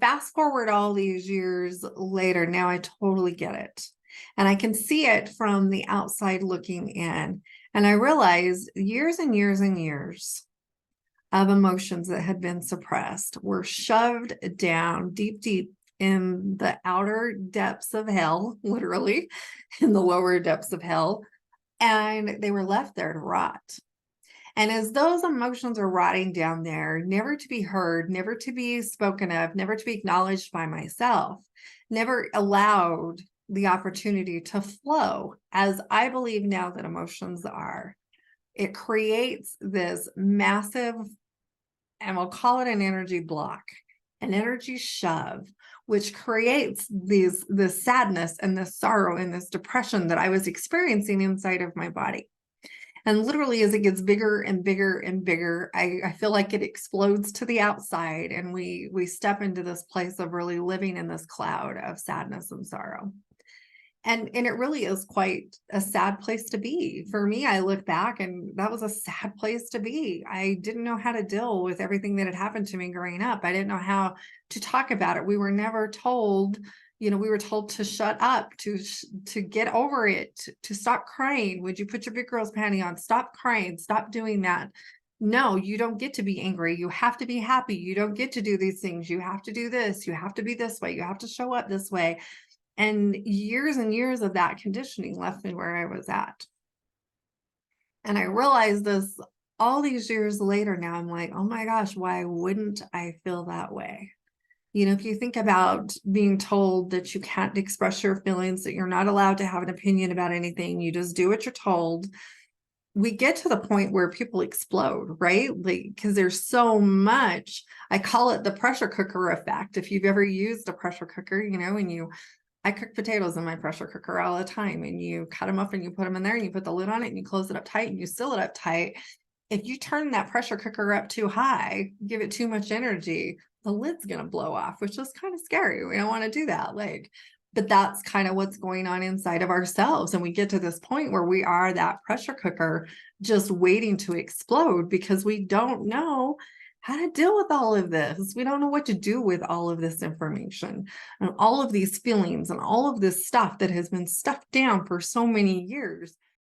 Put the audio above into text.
fast forward all these years later, now I totally get it. And I can see it from the outside looking in. And I realized years and years and years of emotions that had been suppressed were shoved down deep, deep in the outer depths of hell, literally in the lower depths of hell. And they were left there to rot. And as those emotions are rotting down there, never to be heard, never to be spoken of, never to be acknowledged by myself, never allowed the opportunity to flow, as I believe now that emotions are, it creates this massive, and we'll call it an energy block, an energy shove, which creates this sadness and this sorrow and this depression that I was experiencing inside of my body. And literally, as it gets bigger and bigger and bigger, I feel like it explodes to the outside, and we step into this place of really living in this cloud of sadness and sorrow. And it really is quite a sad place to be. For me, I look back and that was a sad place to be. I didn't know how to deal with everything that had happened to me growing up. I didn't know how to talk about it. We were never told, we were told to shut up, to get over it, to stop crying. Would you put your big girl's panty on? Stop crying, stop doing that. No, you don't get to be angry. You have to be happy. You don't get to do these things. You have to do this. You have to be this way. You have to show up this way. And years of that conditioning left me where I was at. And I realized this all these years later. Now I'm like, oh my gosh, why wouldn't I feel that way? If you think about being told that you can't express your feelings, that you're not allowed to have an opinion about anything, you just do what you're told. We get to the point where people explode, right? Because there's so much, I call it the pressure cooker effect. If you've ever used a pressure cooker, and I cook potatoes in my pressure cooker all the time, and you cut them up and you put them in there and you put the lid on it and you close it up tight and you seal it up tight. If you turn that pressure cooker up too high, give it too much energy, the lid's going to blow off, which is kind of scary. We don't want to do that. But that's kind of what's going on inside of ourselves. And we get to this point where we are that pressure cooker just waiting to explode because we don't know how to deal with all of this. We don't know what to do with all of this information and all of these feelings and all of this stuff that has been stuffed down for so many years.